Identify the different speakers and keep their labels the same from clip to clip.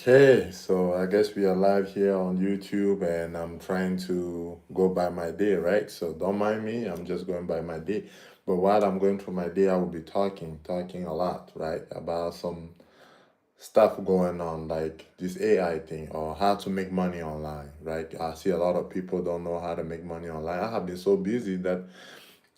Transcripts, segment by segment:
Speaker 1: Okay, so I guess we are live here on YouTube and I'm trying to go by my day, right? So don't mind me, I'm just going by my day. But while I'm going through my day, I will be talking a lot, right? About some stuff going on, like this AI thing or how to make money online, right? I see a lot of people don't know how to make money online. I have been so busy that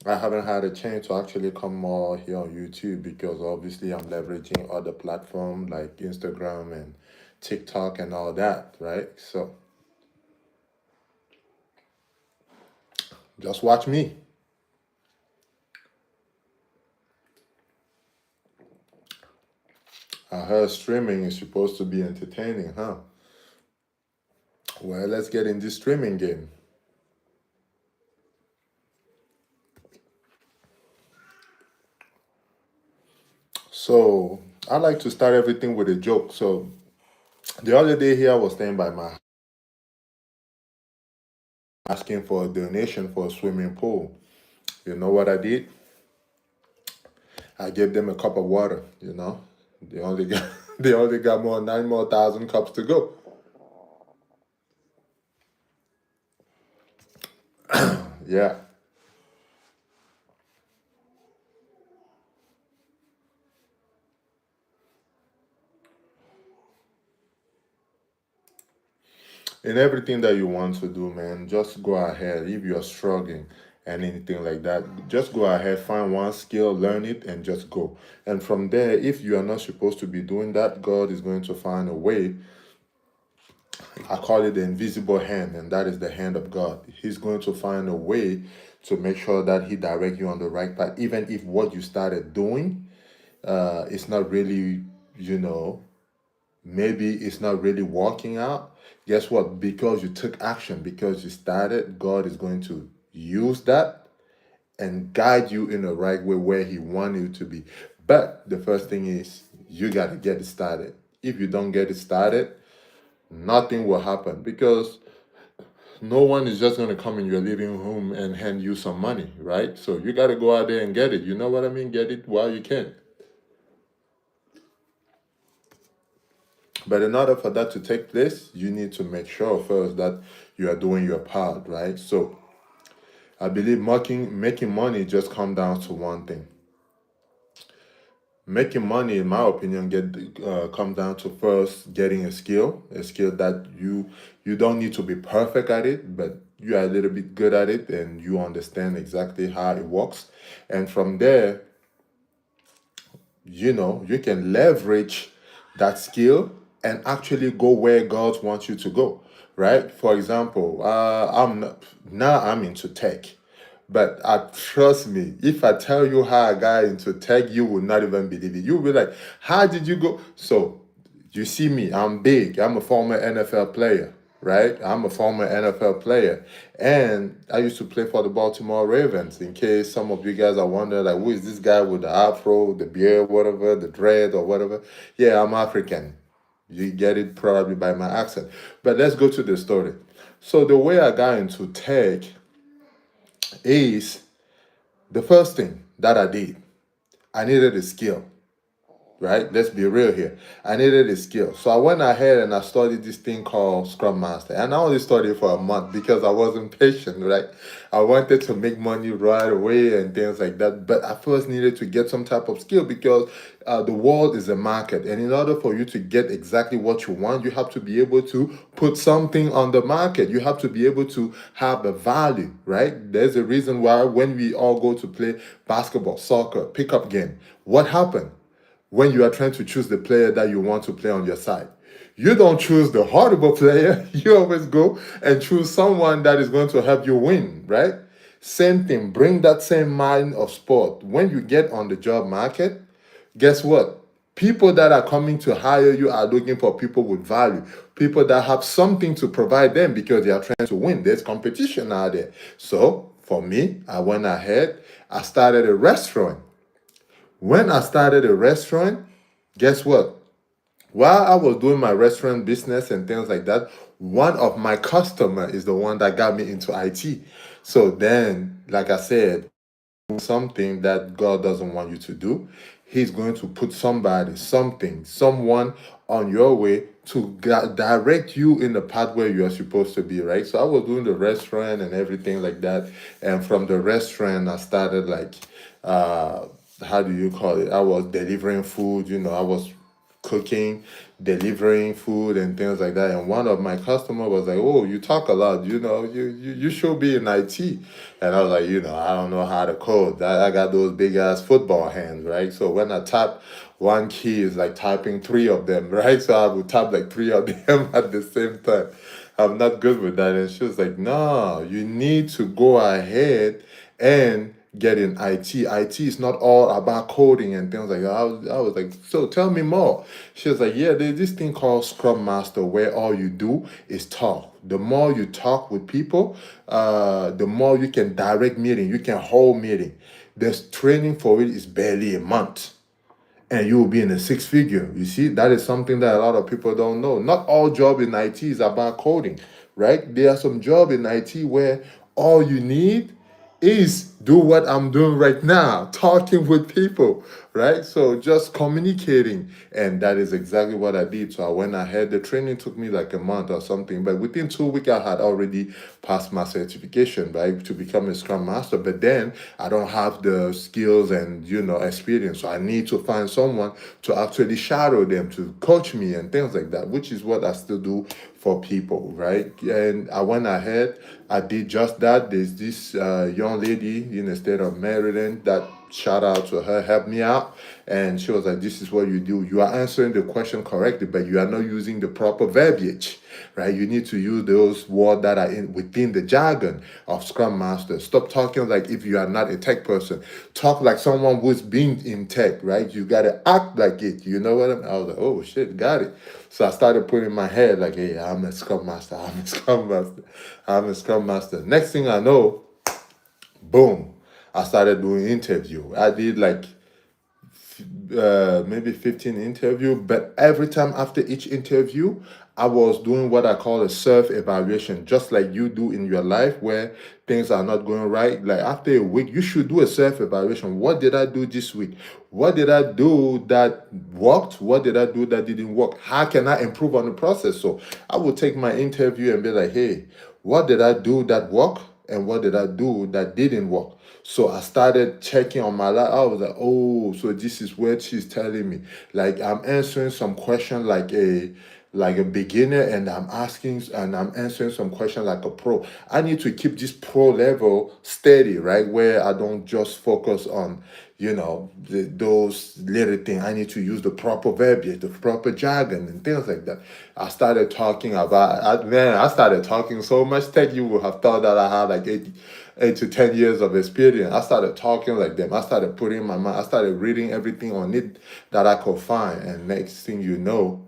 Speaker 1: I haven't had a chance to actually come more here on YouTube because obviously I'm leveraging other platforms like Instagram and TikTok and all that, right? So just watch me. I heard streaming is supposed to be entertaining, huh? Well, let's get in this streaming game. So I like to start everything with a joke. So the other day here, I was staying by my asking for a donation for a swimming pool. You know what I did? I gave them a cup of water. They only got they only got more 9 more thousand cups to go. Yeah. In everything that you want to do, man, just go ahead. If you're struggling and anything like that, just go ahead, find one skill, learn it, and just go. And from there, if you are not supposed to be doing that, God is going to find a way. I call it the invisible hand, and that is the hand of God. He's going to find a way to make sure that He direct you on the right path, even if what you started doing is not really, you know, maybe it's not really working out. Guess what? Because you took action, because you started, God is going to use that and guide you in the right way where He wanted you to be. But the first thing is you got to get it started. If you don't get it started, nothing will happen because no one is just going to come in your living room and hand you some money, right? So you got to go out there and get it. You know what I mean? Get it while you can. But in order for that to take place, you need to make sure first that you are doing your part, right? So I believe making money just come down to one thing. Making money, in my opinion, get come down to first getting a skill that you don't need to be perfect at it, but you are a little bit good at it and you understand exactly how it works. And from there, you can leverage that skill and actually go where God wants you to go, right? For example, I'm into tech, but trust me, if I tell you how I got into tech, you will not even believe it. You'll be like, how did you go? So you see me, I'm big. I'm a former NFL player, right? I'm a former NFL player. And I used to play for the Baltimore Ravens. In case some of you guys are wondering, like, who is this guy with the afro, the beard, whatever, the dread or whatever? Yeah, I'm African. You get it probably by my accent. But let's go to the story. So the way I got into tech is the first thing that I did, I needed a skill, right? Let's be real here. I needed a skill. So I went ahead and I studied this thing called Scrum Master. And I only studied for a month because I wasn't patient, right? I wanted to make money right away and things like that. But I first needed to get some type of skill because the world is a market. And in order for you to get exactly what you want, you have to be able to put something on the market. You have to be able to have a value, right? There's a reason why when we all go to play basketball, soccer, pickup game, what happened? When you are trying to choose the player that you want to play on your side. You don't choose the horrible player. You always go and choose someone that is going to help you win, right? Same thing. Bring that same mind of sport. When you get on the job market, guess what? People that are coming to hire you are looking for people with value, people that have something to provide them because they are trying to win. There's competition out there. So for me, I went ahead, I started a restaurant. When I started a restaurant, guess what? While I was doing my restaurant business and things like that, one of my customer is the one that got me into IT. So then, like I said, something that God doesn't want you to do, He's going to put somebody, something, someone on your way to direct you in the path where you are supposed to be, right? So I was doing the restaurant and everything like that. And from the restaurant, I started like, uh, how do you call it? I was delivering food, I was cooking, delivering food and things like that. And one of my customers was like, "Oh, you talk a lot, you should be in IT." And I was like, I don't know how to code. I got those big ass football hands, right? So when I tap one key is like typing three of them, right? So I would tap like three of them at the same time. I'm not good with that. And she was like, "No, you need to go ahead and get in IT. IT is not all about coding and things like that." I was like, "So tell me more." She was like, "Yeah, there's this thing called Scrum Master where all you do is talk. The more you talk with people, the more you can direct meeting, you can hold meeting. There's training for it is barely a month, and you will be in a six figure." You see, that is something that a lot of people don't know. Not all job in IT is about coding, right? There are some job in IT where all you need is do what I'm doing right now, talking with people, right? So just communicating. And that is exactly what I did. So I went ahead. The training took me like a month or something, but within 2 weeks, I had already passed my certification, right, to become a Scrum Master. But then I don't have the skills and, experience. So I need to find someone to actually shadow them, to coach me and things like that, which is what I still do for people, right? And I went ahead, I did just that. There's this young lady in the state of Maryland that, shout out to her, helped me out. And she was like, "This is what you do. You are answering the question correctly, but you are not using the proper verbiage, right? You need to use those words that are within the jargon of Scrum Master. Stop talking like if you are not a tech person. Talk like someone who's been in tech, right? You got to act like it. You know what I mean?" I was like, "Oh, shit, got it." So I started putting in my head like, "Hey, I'm a Scrum Master. I'm a Scrum Master. I'm a Scrum Master." Next thing I know, boom, I started doing interview. I did like maybe 15 interview, but every time after each interview, I was doing what I call a self evaluation, just like you do in your life where things are not going right. Like after a week, you should do a self evaluation. What did I do this week? What did I do that worked? What did I do that didn't work? How can I improve on the process? So I would take my interview and be like, "Hey, what did I do that worked? And what did I do that didn't work?" So I started checking on my life. I was like, "Oh, so this is what she's telling me." Like I'm answering some question like a beginner, and I'm answering some question like a pro. I need to keep this pro level steady, right? Where I don't just focus on, those little things. I need to use the proper verbiage, the proper jargon, and things like that. I started talking so much tech, you would have thought that I had like 8 to 10 years of experience. I started talking like them. I started putting my mind, I started reading everything on it that I could find. And next thing you know,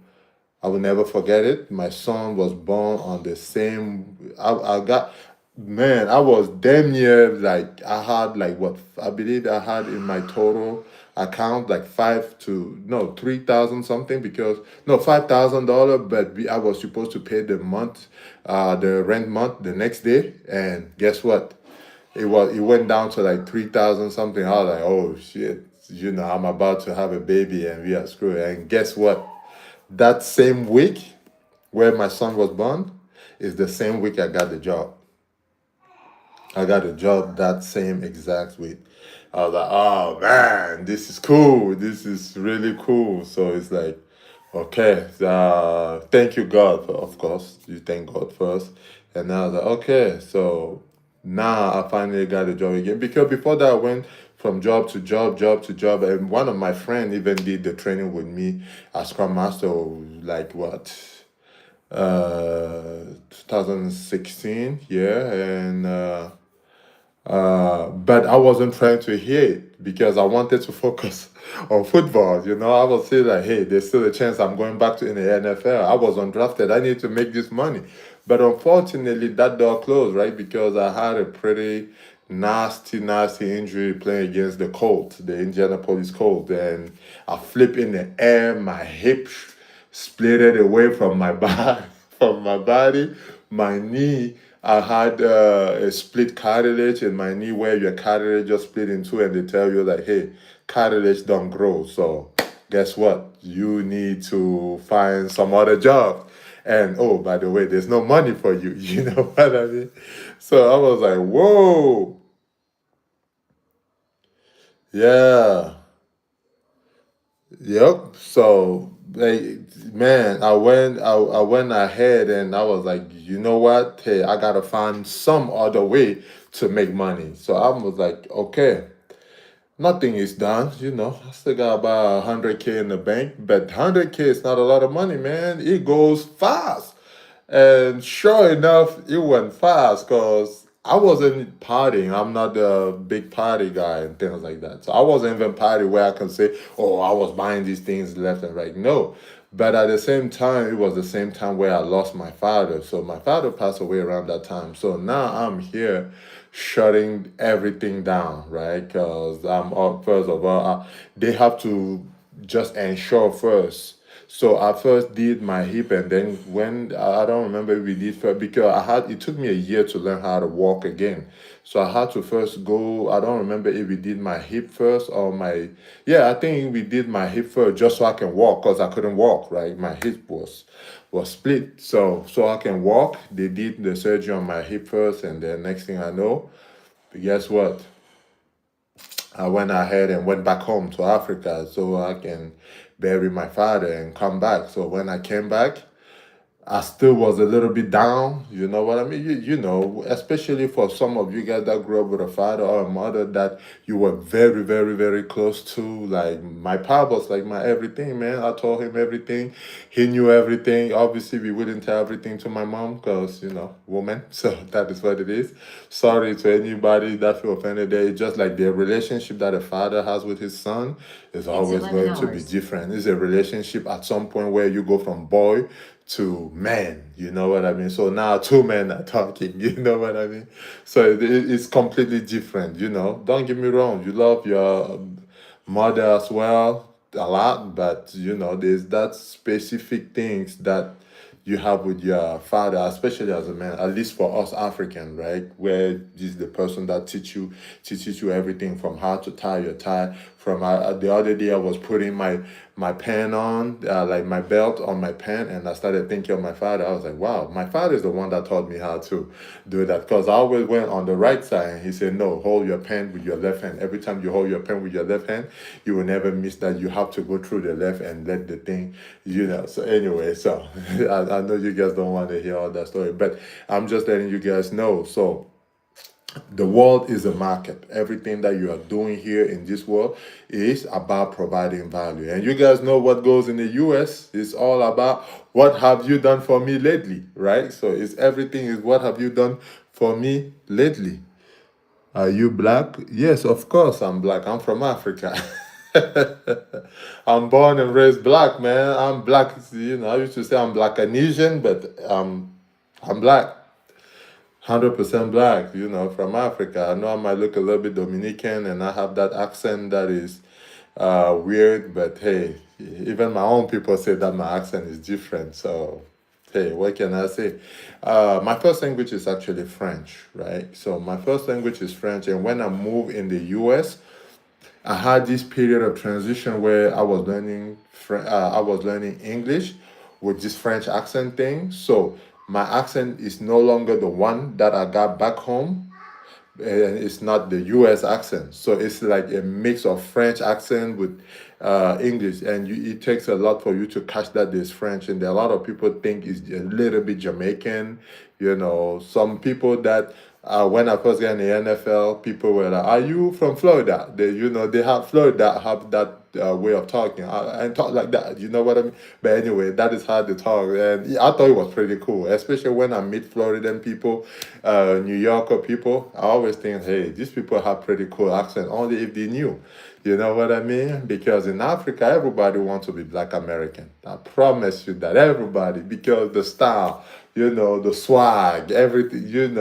Speaker 1: I will never forget it. My son was born on the same. I got, man, I was damn near like, I had like what I believe I had in my total account like 3,000 something, because no, $5,000, but I was supposed to pay the rent month the next day. And guess what? It went down to like 3,000 something. I was like, "Oh shit, I'm about to have a baby and we are screwed." And guess what? That same week where my son was born is the same week I got the job. I got a job that same exact week. I was like, "Oh man, this is cool. This is really cool." So it's like, okay, thank you God, of course. You thank God first. And now I was like, okay, so now I finally got a job again. Because before that, I went from job to job, job to job. And one of my friends even did the training with me as Scrum Master, like what? 2016, yeah. And but I wasn't trying to hear it because I wanted to focus on football. I was saying like, "Hey, there's still a chance I'm going back to in the NFL. I was undrafted. I need to make this money." But unfortunately, that door closed, right? Because I had a pretty nasty, nasty injury playing against the Colts, the Indianapolis Colts, and I flipped in the air. My hip split it away from my body, from my body. My knee I had a split cartilage in my knee where your cartilage just split in two, and they tell you like, hey, cartilage don't grow. So guess what? You need to find some other job. And oh, by the way, there's no money for you. You know what I mean? So I was like, whoa, yeah. Yep. So, like, man, I went ahead and I was like, you know what? Hey, I gotta find some other way to make money. So I was like, okay, nothing is done. I still got about 100K in the bank, but 100K is not a lot of money, man. It goes fast. And sure enough, it went fast because I wasn't partying. I'm not a big party guy and things like that. So I wasn't even party where I can say, oh, I was buying these things left and right. No. But at the same time, it was the same time where I lost my father. So my father passed away around that time. So now I'm here shutting everything down, right? Because first of all, they have to just ensure first. So I first did my hip, and then when I don't remember if we did first because it took me a year to learn how to walk again. So I had to first go. I don't remember if we did my hip first or my yeah. I think we did my hip first just so I can walk because I couldn't walk. Right, my hip was split. So I can walk. They did the surgery on my hip first, and then next thing I know, guess what? I went ahead and went back home to Africa so I can bury my father and come back. So when I came back, I still was a little bit down. You know what I mean? Especially for some of you guys that grew up with a father or a mother that you were very, very, very close to. Like my papa was like my everything, man. I told him everything. He knew everything. Obviously, we wouldn't tell everything to my mom because, woman. So that is what it is. Sorry to anybody that feel offended there. It's just like the relationship that a father has with his son is always going to be different. It's a relationship at some point where you go from boy to men, you know what I mean? So now two men are talking, you know what I mean? So it's completely different. Don't get me wrong, you love your mother as well a lot, but there's that specific things that you have with your father, especially as a man, at least for us African, right? Where he's the person that teaches you everything from how to tie your tie. From the other day, I was putting my pen on, like my belt on my pen, and I started thinking of my father. I was like, wow, my father is the one that taught me how to do that because I always went on the right side, and he said, no, hold your pen with your left hand. Every time you hold your pen with your left hand, you will never miss that. You have to go through the left and let the thing. So anyway, so I know you guys don't want to hear all that story, but I'm just letting you guys know. So the world is a market. Everything that you are doing here in this world is about providing value. And you guys know what goes in the US. It's all about what have you done for me lately, right? So it's everything is what have you done for me lately. Are you black? Yes, of course I'm black. I'm from Africa. I'm born and raised black, man. I'm black. I used to say I'm black Anesian, but I'm black. 100% black, from Africa. I know I might look a little bit Dominican and I have that accent that is weird, but hey, even my own people say that my accent is different. So, hey, what can I say? My first language is actually French, right? So, my first language is French, and when I moved in the US, I had this period of transition where I was learning English with this French accent thing. So my accent is no longer the one that I got back home, and it's not the U.S. accent. So it's like a mix of French accent with English, and it takes a lot for you to catch that there's French. And a lot of people think it's a little bit Jamaican. Some people that when I first got in the NFL, people were like, "Are you from Florida?" They have Florida have that way of talking and talk like that. You know what I mean? But anyway, that is how they talk, and I thought it was pretty cool, especially when I meet Floridian people, New Yorker people. I always think, hey, these people have pretty cool accent. Only if they knew. You know what I mean? Because in Africa, everybody wants to be Black American. I promise you that everybody, because the style, the swag, everything,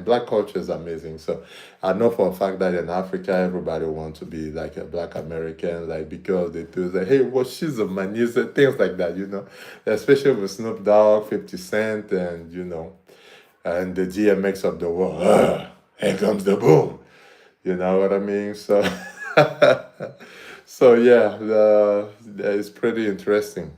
Speaker 1: black culture is amazing. So I know for a fact that in Africa, everybody wants to be like a Black American, like because they do say, hey, well, she's a man, things like that, especially with Snoop Dogg, 50 Cent, and and the DMX of the world. Here comes the boom. You know what I mean? So, so yeah, it's pretty interesting.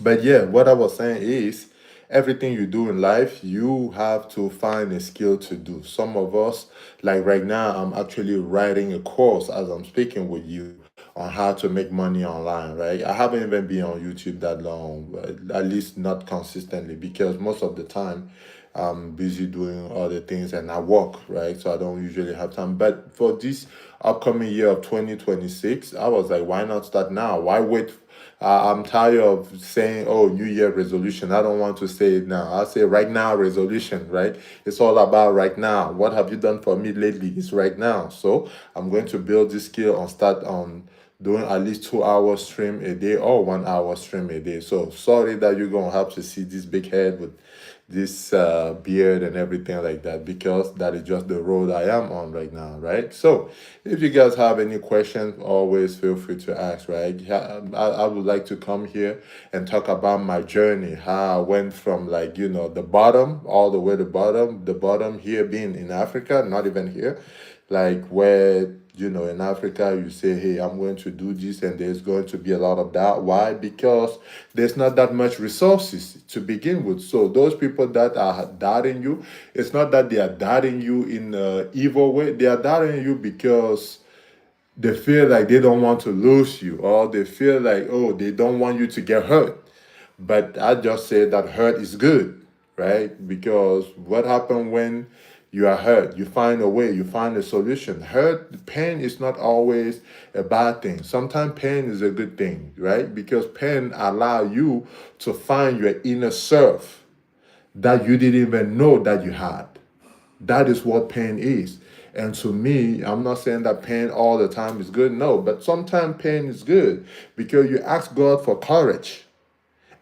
Speaker 1: But yeah, what I was saying is everything you do in life, you have to find a skill to do. Some of us, like right now, I'm actually writing a course as I'm speaking with you on how to make money online, right? I haven't even been on YouTube that long, at least not consistently, because most of the time I'm busy doing other things and I work, right? So I don't usually have time. But for this upcoming year of 2026, I was like, why not start now? Why wait? I'm tired of saying, oh, New Year resolution. I don't want to say it now. I'll say right now resolution, right? It's all about right now. What have you done for me lately? It's right now. So I'm going to build this skill and start on doing at least 2 hours stream a day or 1 hour stream a day. So sorry that you're going to have to see this big head with this beard and everything like that, because that is just the road I am on right now, right? So if you guys have any questions, always feel free to ask, right? Yeah, I would like to come here and talk about my journey, how I went from, like, the bottom all the way to the bottom here being in Africa, not even here, like where, in Africa, you say, hey, I'm going to do this, and there's going to be a lot of that. Why? Because there's not that much resources to begin with. So those people that are doubting you, it's not that they are doubting you in an evil way. They are doubting you because they feel like they don't want to lose you, or they feel like, oh, they don't want you to get hurt. But I just say that hurt is good, right? Because what happens when you are hurt? You find a way, you find a solution. Pain is not always a bad thing. Sometimes pain is a good thing, right? Because pain allow you to find your inner self that you didn't even know that you had. That is what pain is. And to me, I'm not saying that pain all the time is good, no, but sometimes pain is good because you ask God for courage,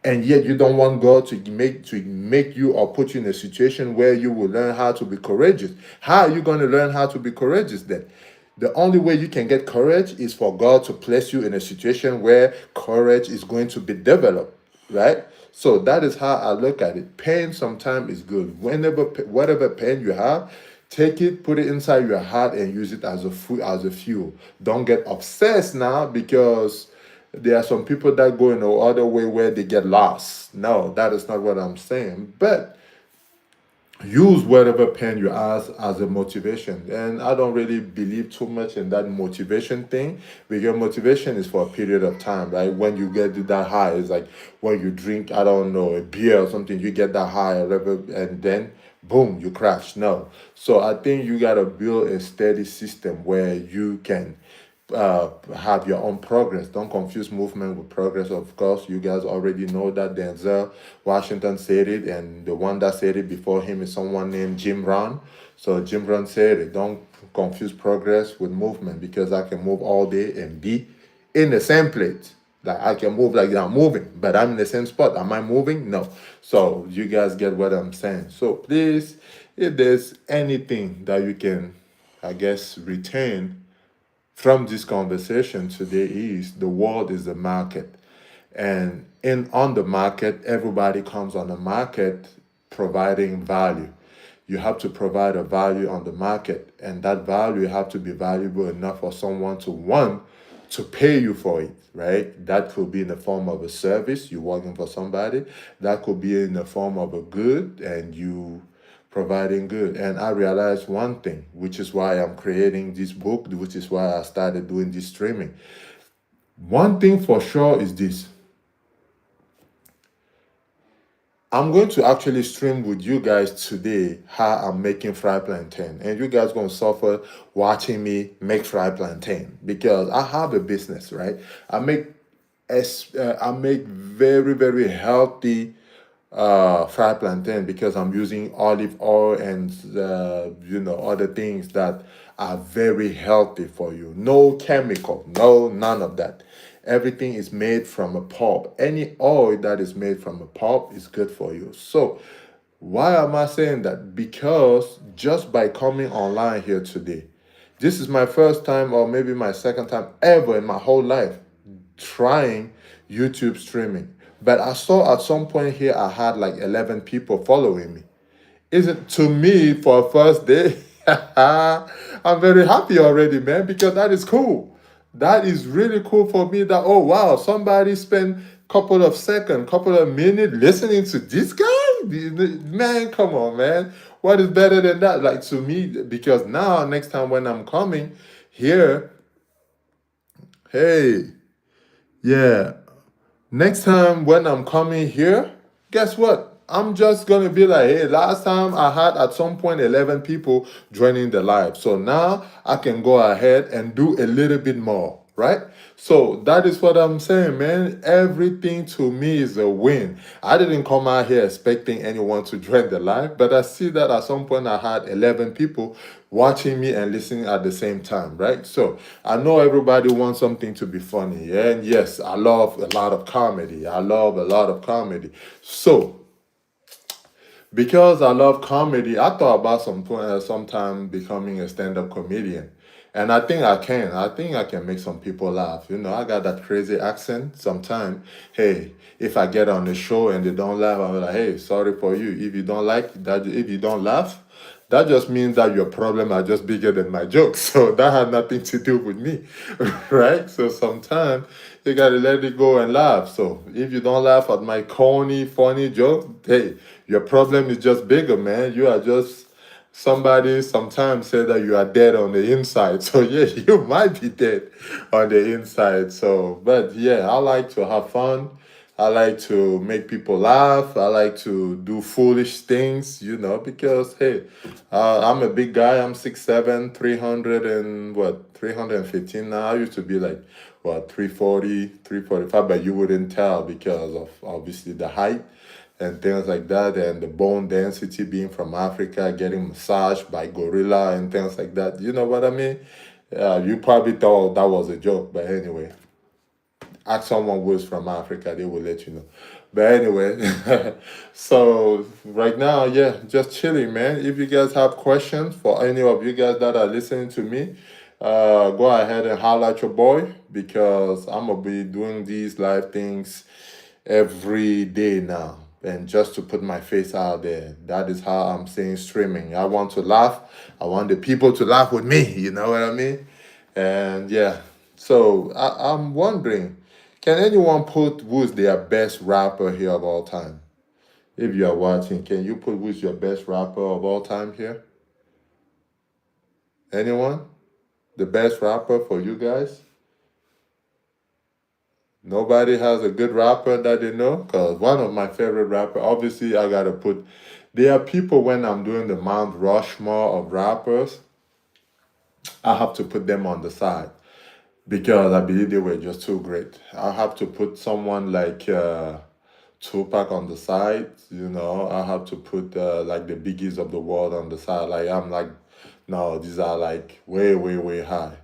Speaker 1: and yet you don't want God to make you or put you in a situation where you will learn how to be courageous. How are you going to learn how to be courageous then? The only way you can get courage is for God to place you in a situation where courage is going to be developed, right? So that is how I look at it. Pain sometimes is good. Whatever pain you have, take it, put it inside your heart, and use it as a fuel. Don't get obsessed now, because there are some people that go in the other way where they get lost. No, that is not what I'm saying. But use whatever pain you ask as a motivation. And I don't really believe too much in that motivation thing, because motivation is for a period of time, right? When you get to that high, it's like when you drink, I don't know, a beer or something, you get that high level, and then boom, you crash. No. So I think you got to build a steady system where you can have your own progress. Don't confuse movement with progress. Of course, you guys already know that Denzel Washington said it, and the one that said it before him is someone named Jim Rohn. So Jim Rohn said it. Don't confuse progress with movement, because I can move all day and be in the same place. Like I can move like I'm moving, but I'm in the same spot. Am I moving? No. So you guys get what I'm saying. So please, if there's anything that you can, I guess, retain from this conversation today, is the world is the market. And in on the market, everybody comes on the market providing value. You have to provide a value on the market, and that value have to be valuable enough for someone to want to pay you for it, right? That could be in the form of a service, you working for somebody. That could be in the form of a good, and you providing good. And I realized one thing, which is why I'm creating this book, which is why I started doing this streaming. One thing for sure is this: I'm going to actually stream with you guys today how I'm making fried plantain, and you guys gonna suffer watching me make fried plantain, because I have a business, right? I make I make very very healthy fried plantain, because I'm using olive oil and other things that are very healthy for you. No chemical, no none of that. Everything is made from a pulp. Any oil that is made from a pulp is good for you. So why am I saying that? Because just by coming online here today, this is my first time, or maybe my second time ever in my whole life trying YouTube streaming. But I saw at some point here I had like 11 people following me. Isn't to me for a first day. I'm very happy already, man, because that is cool. That is really cool for me. That oh wow, somebody spent couple of seconds, couple of minutes listening to this guy. Man, come on, man. What is better than that? Like to me, because now next time when I'm coming here, hey, yeah, next time when I'm coming here, guess what? I'm just gonna be like, hey, last time I had at some point 11 people joining the live. So now I can go ahead and do a little bit more, right? So that is what I'm saying, man. Everything to me is a win. I didn't come out here expecting anyone to join the live, but I see that at some point I had 11 people watching me and listening at the same time, right? So I know everybody wants something to be funny. Yeah? And yes, I love a lot of comedy. I love a lot of comedy. So because I love comedy, I thought about sometime becoming a stand-up comedian. And I think I can. I think I can make some people laugh. You know, I got that crazy accent. Sometime, hey, if I get on the show and they don't laugh, I'm like, hey, sorry for you. If you don't like that, if you don't laugh, that just means that your problem are just bigger than my jokes. So that had nothing to do with me, right? So sometimes you gotta let it go and laugh. So if you don't laugh at my corny, funny joke, hey, your problem is just bigger, man. You are just somebody sometimes say that you are dead on the inside. So yeah, you might be dead on the inside. So, but yeah, I like to have fun. I like to make people laugh. I like to do foolish things, you know, because hey, I'm a big guy. I'm 6'7", 300 and what, 315 now. I used to be like what 340, 345, but you wouldn't tell because of obviously the height and things like that, and the bone density being from Africa, getting massaged by gorilla and things like that. You know what I mean? You probably thought that was a joke, but anyway, ask someone who is from Africa, they will let you know. But anyway, so right now, yeah, just chilling, man. If you guys have questions for any of you guys that are listening to me, go ahead and holler at your boy because I'm gonna be doing these live things every day now. And just to put my face out there, that is how I'm saying streaming. I want to laugh. I want the people to laugh with me. You know what I mean? And yeah, so I'm wondering, can anyone put who's their best rapper here of all time? If you are watching, can you put who's your best rapper of all time here? Anyone? The best rapper for you guys? Nobody has a good rapper that they know? Because one of my favorite rapper, obviously I gotta put, there are people when I'm doing the Mount Rushmore of rappers, I have to put them on the side because I believe they were just too great. I have to put someone like Tupac on the side. You know, I have to put like the biggies of the world on the side. Like I'm like, no, these are like way, way, way high.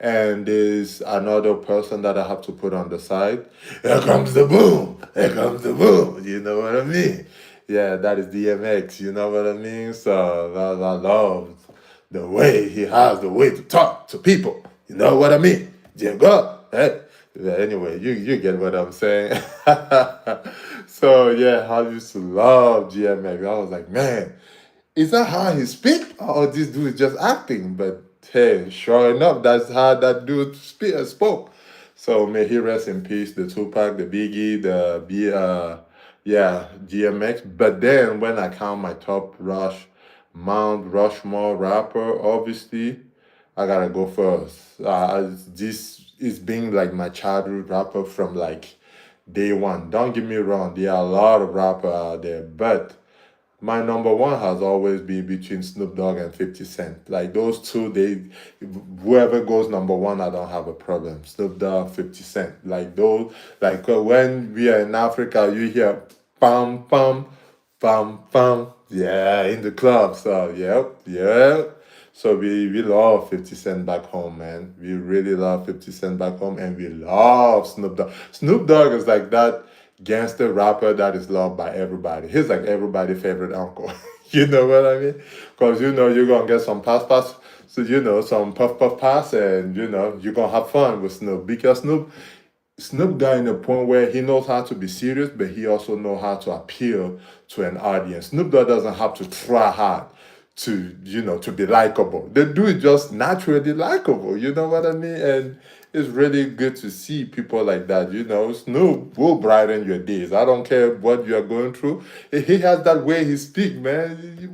Speaker 1: And there's another person that I have to put on the side. Here comes the boom. Here comes the boom. You know what I mean? Yeah, that is DMX. You know what I mean? So I love the way he has the way to talk to people. You know what I mean? Jim God. Hey. Yeah, anyway, you get what I'm saying. So yeah, I used to love GMX. I was like, man, is that how he speak? Or this dude is just acting? But hey, sure enough, that's how that dude spoke. So may he rest in peace, the Tupac, the Biggie, yeah, GMX. But then when I count my top Mount Rushmore rapper, obviously, I gotta go first. This is being like my childhood rapper from like day one. Don't get me wrong, there are a lot of rappers out there, but my number one has always been between Snoop Dogg and 50 Cent. Like those two, whoever goes number one, I don't have a problem. Snoop Dogg, 50 Cent. Like those, like when we are in Africa, you hear pam pam, pam pam, yeah, in the club. So yep, yep. So we love 50 Cent back home, man. We really love 50 Cent back home, and we love Snoop Dogg. Snoop Dogg is like that gangster rapper that is loved by everybody. He's like everybody's favorite uncle. You know what I mean? Because you know you're gonna get some pass, so you know some puff pass, and you know you're gonna have fun with Snoop because Snoop Snoop Dogg in a point where he knows how to be serious, but he also knows how to appeal to an audience. Snoop Dogg doesn't have to try hard to be likable. The dude just naturally likable. You know what I mean? And it's really good to see people like that. Snoop will brighten your days. I don't care what you're going through. He has that way he speak, man.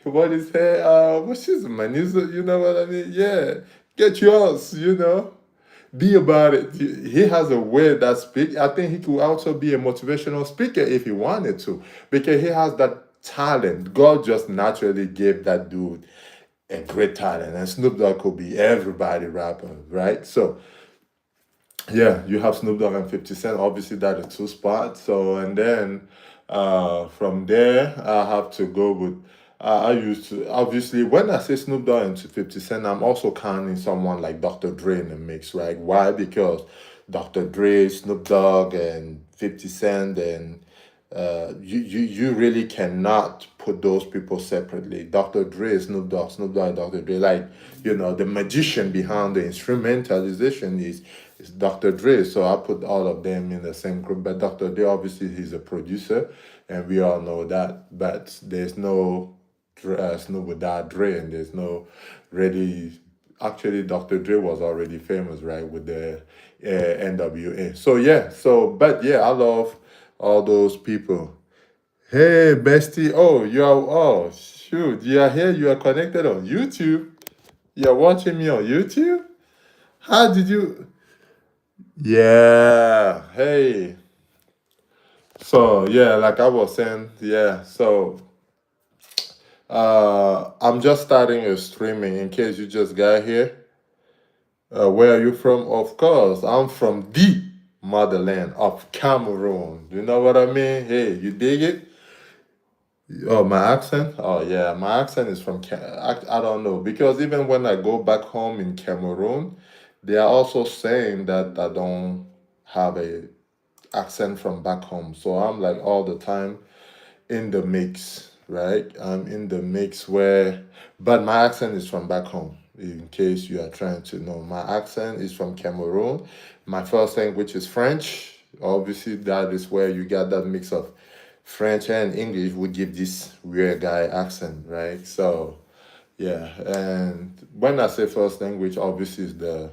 Speaker 1: What is hair? What's his man? You know what I mean? Yeah, get yours. Be about it. He has a way that speak. I think he could also be a motivational speaker if he wanted to, because he has that talent. God just naturally gave that dude a great talent, and Snoop Dogg could be everybody rapper, right? So yeah, you have Snoop Dogg and 50 Cent. Obviously, that is two spots. So, and then from there, I have to go with. I used to obviously when I say Snoop Dogg and 50 Cent, I'm also counting someone like Dr. Dre in the mix, right? Why? Because Dr. Dre, Snoop Dogg, and 50 Cent, and you really cannot put those people separately. Dr. Dre, Snoop Dogg, Dr. Dre, like the magician behind the instrumentalization is Dr. Dre. So I put all of them in the same group. But Dr. Dre, obviously, he's a producer, and we all know that. But there's no Snoop without Dre, and there's no really. Actually, Dr. Dre was already famous, right, with the NWA. So yeah, but yeah, I love all those people. Hey, bestie. Oh, shoot. You are here. You are connected on YouTube. You're watching me on YouTube? How did you? Yeah. Hey. So, yeah, like I was saying, yeah. So, I'm just starting a streaming in case you just got here. Where are you from? Of course, I'm from the motherland of Cameroon. You know what I mean? Hey, you dig it? Oh, my accent? Oh, yeah, my accent is from I don't know because even when I go back home in Cameroon, they are also saying that I don't have a accent from back home. So I'm like all the time in the mix, right? I'm in the mix but my accent is from back home. In case you are trying to know, my accent is from Cameroon. My first language is French. Obviously, that is where you get that mix of French and English would give this weird guy accent, right? So, yeah. And when I say first language, obviously, is the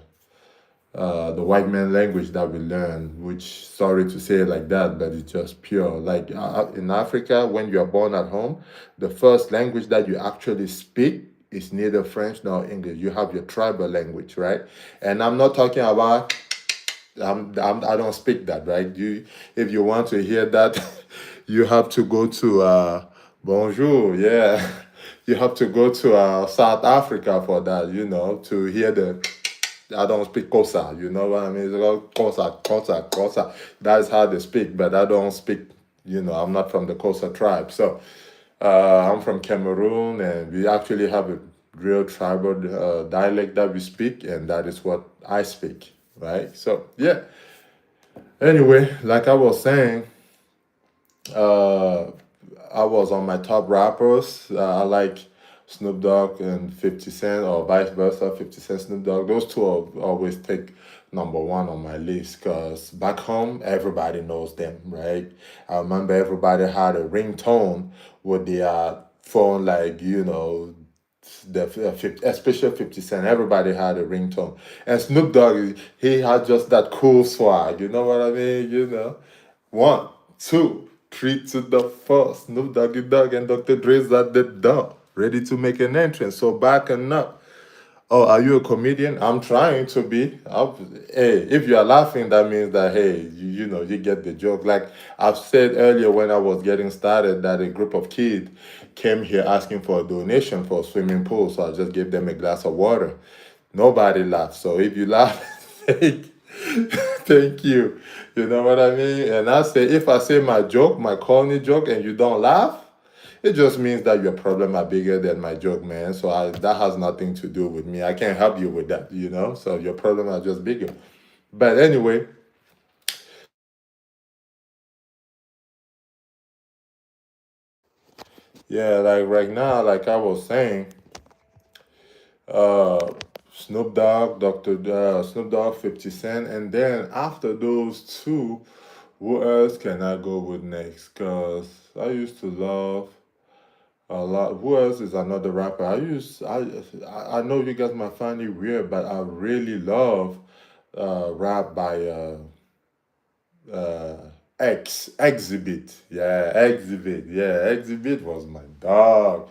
Speaker 1: white man language that we learn, which sorry to say it like that, but it's just pure. Like in Africa, when you're born at home, the first language that you actually speak is neither French nor English. You have your tribal language, right? And I'm not talking about I don't speak that, right? If you want to hear that, you have to go to Bonjour, yeah. You have to go to South Africa for that, to hear the. I don't speak Kosa, you know what I mean? It's called Kosa, Kosa, Kosa. That's how they speak, but I don't speak, I'm not from the Kosa tribe. So I'm from Cameroon, and we actually have a real tribal dialect that we speak, and that is what I speak, right? So, yeah. Anyway, like I was saying, uh, I was on my top rappers. I like Snoop Dogg and 50 Cent, or vice versa, 50 Cent, Snoop Dogg. Those two always take number one on my list because back home, everybody knows them, right? I remember everybody had a ringtone with their phone, like, especially 50 Cent, everybody had a ringtone. And Snoop Dogg, he had just that cool swag, you know what I mean? One, two, three to the four. Snoop Doggy Dogg and Dr. Dre's at the door, ready to make an entrance. So back and up. Oh, are you a comedian? I'm trying to be. Hey, if you are laughing, that means that hey, you get the joke. Like I've said earlier when I was getting started, that a group of kids came here asking for a donation for a swimming pool, so I just gave them a glass of water. Nobody laughed. So if you laugh, thank you. You know what I mean? And if I say my joke, my corny joke, and you don't laugh, it just means that your problem are bigger than my joke, man. So that has nothing to do with me. I can't help you with that. So your problem are just bigger. But anyway, yeah, like right now, like I was saying, uh, Snoop Dogg, 50 Cent, and then after those two, who else can I go with next? Cause I used to love a lot. Who else is another rapper? I know you guys might find it weird, but I really love rap by uh Exhibit. Yeah, Exhibit. Yeah, Exhibit was my dog.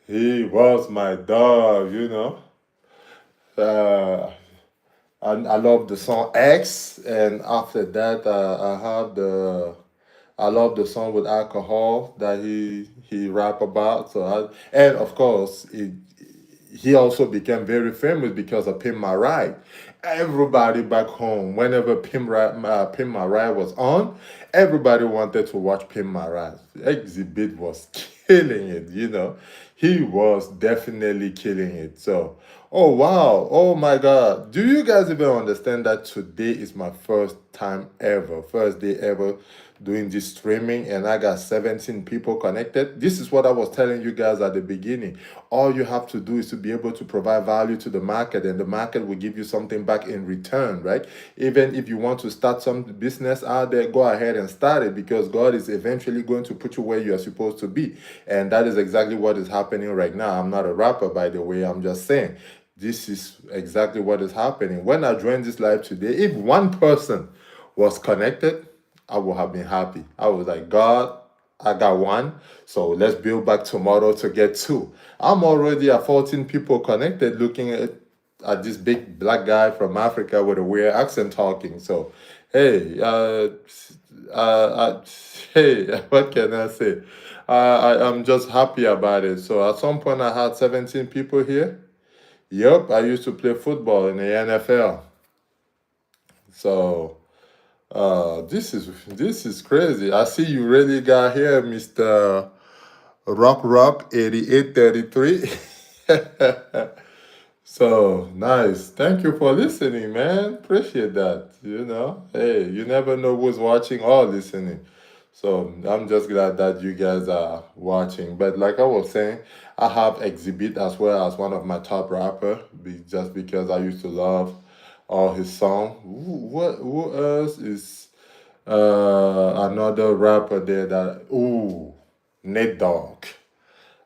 Speaker 1: He was my dog, you know. Uh, I love the song X, and after that, I love the song with alcohol that he rap about. And of course, he also became very famous because of Pin My Ride. Everybody back home, whenever Pin My Ride was on, everybody wanted to watch Pin My Ride. Exhibit was killing it, you know. He was definitely killing it. So, oh wow, oh my God. Do you guys even understand that today is my first day ever doing this streaming, and I got 17 people connected? This is what I was telling you guys at the beginning. All you have to do is to be able to provide value to the market, and the market will give you something back in return, right? Even if you want to start some business out there, go ahead and start it, because God is eventually going to put you where you are supposed to be. And that is exactly what is happening right now. I'm not a rapper, by the way, I'm just saying. This is exactly what is happening. When I joined this live today, if one person was connected, I would have been happy. I was like, God, I got one, so let's build back tomorrow to get two. I'm already at 14 people connected looking at this big black guy from Africa with a weird accent talking. So, hey, hey, what can I say? I'm just happy about it. So at some point, I had 17 people here. Yep, I used to play football in the NFL. So this is crazy. I see you really got here, Mr. Rock 8833. So nice. Thank you for listening, man. Appreciate that. You know, hey, you never know who's watching or listening. So I'm just glad that you guys are watching. But like I was saying, I have Exhibit as well as one of my top rapper, just because I used to love all his song. Who else is another rapper there that Nate Dogg.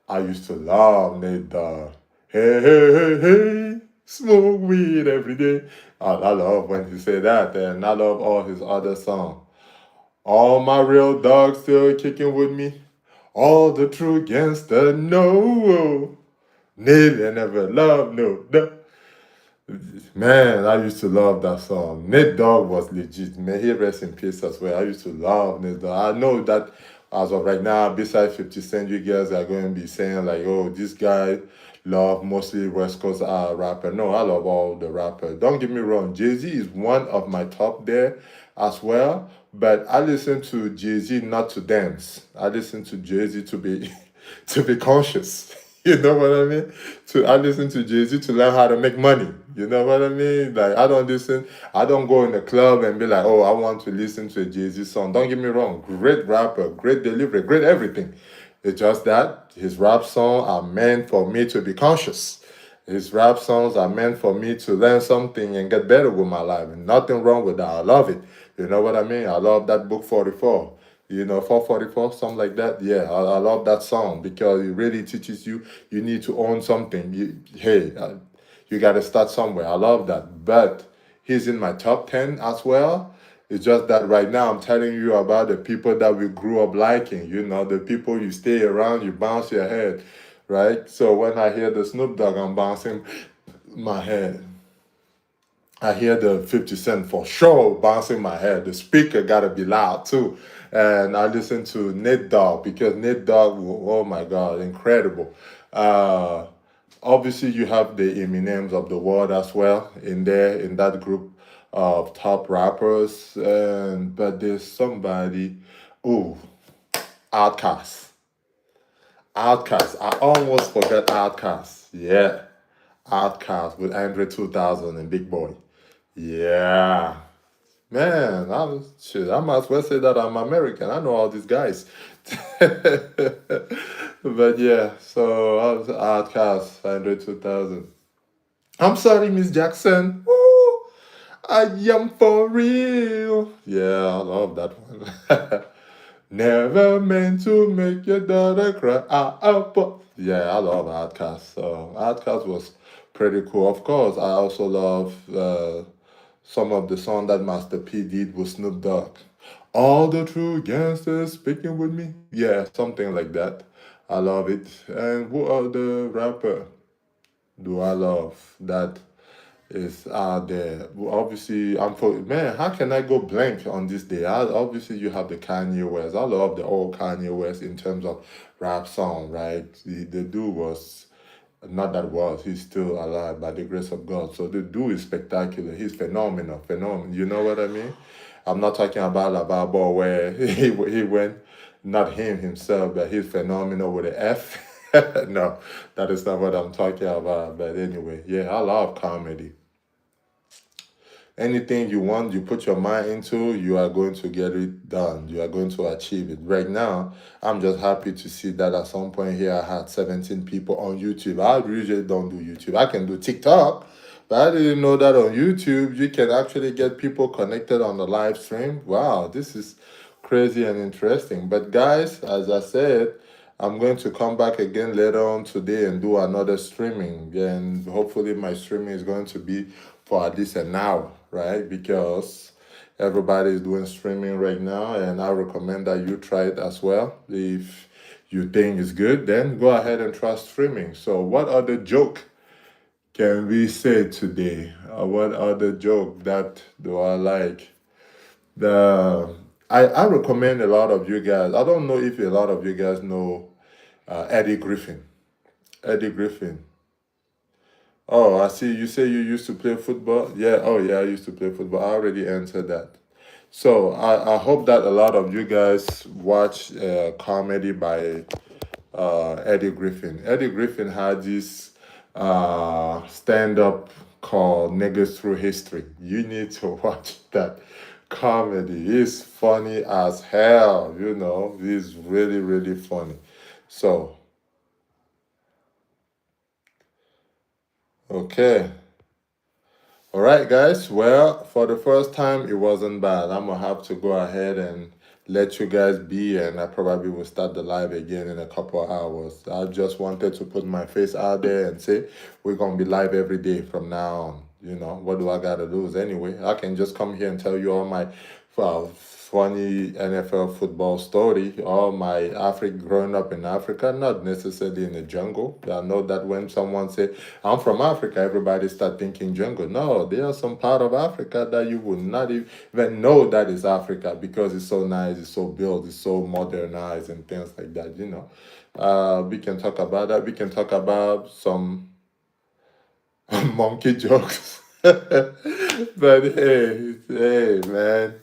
Speaker 1: I used to love Nate Dogg. Hey, hey, hey, hey, smoke weed every day. I love when he say that, and I love all his other songs. All my real dogs still kicking with me. All the true gangster know. Nearly never love no. Man, I used to love that song. Nate Dogg was legit. May he rest in peace as well. I used to love Nate Dogg. I know that as of right now, besides 50 Cent, you guys are going to be saying like, oh, this guy love mostly West Coast rapper. No, I love all the rappers. Don't get me wrong. Jay-Z is one of my top there as well. But I listen to Jay-Z not to dance. I listen to Jay-Z to be to be conscious. You know what I mean? I listen to Jay-Z to learn how to make money. You know what I mean? Like I don't go in the club and be like, oh, I want to listen to a Jay-Z song. Don't get me wrong, great rapper, great delivery, great everything. It's just that his rap songs are meant for me to be conscious. His rap songs are meant for me to learn something and get better with my life. And nothing wrong with that. I love it. You know what I mean? I love that book 44. You know, 444, something like that. Yeah, I love that song because it really teaches you you need to own something. You got to start somewhere. I love that. But he's in my top 10 as well. It's just that right now I'm telling you about the people that we grew up liking, you know, the people you stay around, you bounce your head, right? So when I hear the Snoop Dogg, I'm bouncing my head. I hear the 50 Cent for sure bouncing my head. The speaker gotta be loud too. And I listen to Nate Dogg because Nate Dogg, oh my God, incredible. Uh, Obviously, you have the Eminems of the world as well in there, in that group of top rappers. But there's somebody, oh, Outkast. Outkast. I almost forgot Outkast. Yeah. Outkast with Andre 2000 and Big Boy. Yeah. Man, I might as well say that I'm American. I know all these guys. But yeah, so I was Outcast, 100 2000. I'm sorry, Miss Jackson. Ooh, I am for real. Yeah, I love that one. Never meant to make your daughter cry. But yeah, I love Outcast. So Outcast was pretty cool. Of course, I also love some of the song that Master P did with Snoop Dogg. All the true gangsters speaking with me. Yeah, something like that. I love it. And who are the rapper do I love that is out there? Well, obviously, I'm for man. How can I go blank on this day? Obviously, you have the Kanye West. I love the old Kanye West in terms of rap song, right? The dude was not that was he's still alive by the grace of God. So the dude is spectacular. He's phenomenal, phenomenal. You know what I mean? I'm not talking about Lavabo where he went, not him himself, but he's phenomenal with an F. No, that is not what I'm talking about. But anyway, yeah, I love comedy. Anything you want, you put your mind into, you are going to get it done. You are going to achieve it. Right now, I'm just happy to see that at some point here I had 17 people on YouTube. I usually don't do YouTube. I can do TikTok, but I didn't know that on YouTube you can actually get people connected on the live stream. Wow, this is crazy and interesting. But guys, as I said, I'm going to come back again later on today and do another streaming. And hopefully, my streaming is going to be for at least an hour, right? Because everybody is doing streaming right now, and I recommend that you try it as well. If you think it's good, then go ahead and try streaming. So, what other joke can we say today? What other joke that do I like? The I recommend a lot of you guys. I don't know if a lot of you guys know Eddie Griffin. Eddie Griffin. Oh, I see. You say you used to play football. Yeah. Oh, yeah. I used to play football. I already answered that. So I hope that a lot of you guys watch comedy by Eddie Griffin. Eddie Griffin had this stand up called Niggas Through History. You need to watch that comedy. It's funny as hell, you know. It's really, really funny. So, okay. All right, guys. Well, for the first time, it wasn't bad. I'm gonna have to go ahead and let you guys be, and I probably will start the live again in a couple of hours. I just wanted to put my face out there and say we're gonna be live every day from now on. You know, what do I gotta lose anyway? I can just come here and tell you all my funny NFL football story, all my Africa growing up in Africa, not necessarily in the jungle. I know that when someone say I'm from Africa, everybody start thinking jungle. No, there are some part of Africa that you would not even know that is Africa because it's so nice, it's so built, it's so modernized and things like that. You know, we can talk about that. We can talk about some monkey jokes. But hey, man,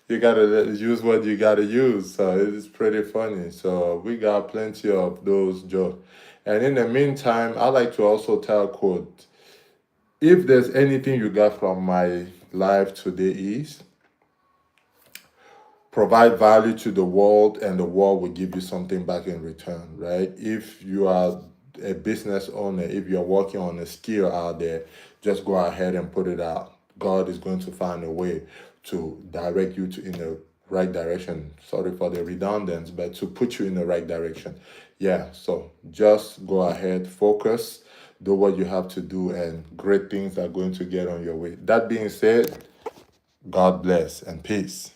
Speaker 1: you gotta use what you gotta use. So it's pretty funny. So we got plenty of those jokes. And in the meantime, I like to also tell quote, if there's anything you got from my life today is provide value to the world and the world will give you something back in return, right? If you are a business owner, if you're working on a skill out there, just go ahead and put it out. God is going to find a way to direct you to in the right direction. Sorry for the redundance, but to put you in the right direction. Yeah, so just go ahead, focus, do what you have to do, and great things are going to get on your way. That being said, God bless and peace.